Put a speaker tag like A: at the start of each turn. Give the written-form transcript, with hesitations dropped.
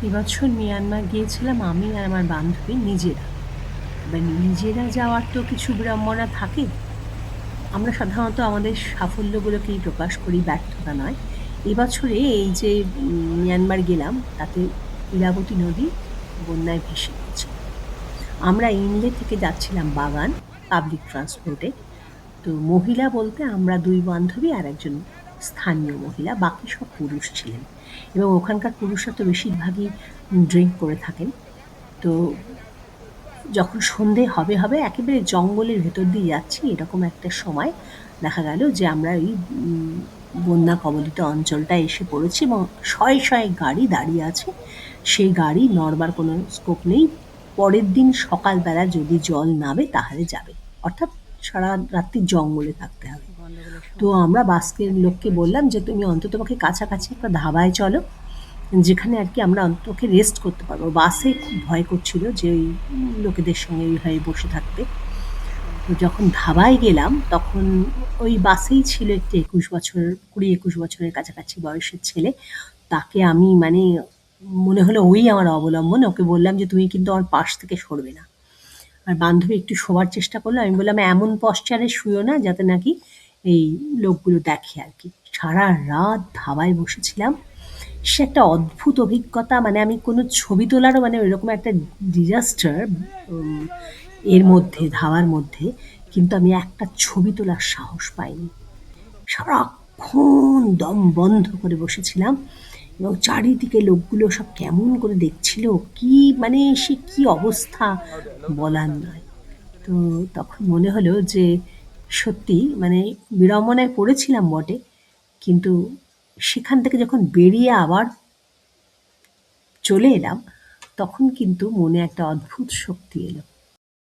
A: এবছর মিয়ানমার গিয়েছিলাম আমি আর আমার বান্ধবী নিজেরা। এবার নিজেরা যাওয়ার তো কিছু বিড়ম্বনা থাকে। আমরা সাধারণত আমাদের সাফল্যগুলোকেই প্রকাশ করি, ব্যর্থতা নয়। এবছরে এই যে মিয়ানমার গেলাম, তাতে ইরাবতী নদী বন্যায় ভেসে গিয়েছিল। আমরা ইনলে থেকে যাচ্ছিলাম বাগান, পাবলিক ট্রান্সপোর্টে। তো মহিলা বলতে আমরা ২ বান্ধবী আর একজন স্থানীয় মহিলা, বাকি সব পুরুষ ছিলেন। এবং ওখানকার পুরুষরা তো বেশিরভাগই ড্রিংক করে থাকেন। তো যখন সন্ধে হবে একেবারে জঙ্গলের ভেতর দিয়ে যাচ্ছি, এরকম একটা সময় দেখা গেল যে আমরা ওই বন্যা কবলিত অঞ্চলটায় এসে পড়েছি এবং শয়ে গাড়ি দাঁড়িয়ে আছে। সেই গাড়ি নড়বার কোনো স্কোপ নেই। পরের দিন সকালবেলা যদি জল নামে তাহলে যাবে। অর্থাৎ সারা রাত্রি জঙ্গলে থাকতে হবে। তো আমরা বাস্কের লোককে বললাম যে তুমি অন্ততপক্ষে কাছাকাছি একটা ধাবায় চলো, যেখানে আর কি আমরা অন্ততপক্ষে রেস্ট করতে পারবো। বাসে খুব ভয় করছিল যে ওই লোকেদের সঙ্গে এইভাবে বসে থাকতে। তো যখন ধাবায় গেলাম তখন ওই বাসেই ছিল একটি ২১ বছর, ২০-২১ বছরের কাছাকাছি বয়সের ছেলে। তাকে আমি মানে মনে হলো ওই আমার অবলম্বন। ওকে বললাম যে তুমি কিন্তু আমার পাশ থেকে সরবে না। আর বান্ধবী একটু শোবার চেষ্টা করলো। আমি বললাম এমন পশ্চারে শুইও না যাতে নাকি এই লোকগুলো দেখে আর কি। সারা রাত ধাবায় বসেছিলাম। সে একটা অদ্ভুত অভিজ্ঞতা। মানে আমি কোনো ছবি তোলারও মানে ওইরকম একটা ডিজাস্টার এর মধ্যে, ধাবার মধ্যে। কিন্তু আমি একটা ছবি তোলার সাহস পাইনি। সারাক্ষণ দম বন্ধ করে বসেছিলাম এবং চারিদিকে লোকগুলো সব কেমন করে দেখছিল। কি মানে সে কি অবস্থা বলার নয়। তো তখন মনে হলো যে সত্যি মানে বিড়ম্বনায় পড়েছিলাম বটে, কিন্তু সেখান থেকে যখন বেরিয়ে আবার চলে এলাম তখন কিন্তু মনে একটা অদ্ভুত শক্তি এলো।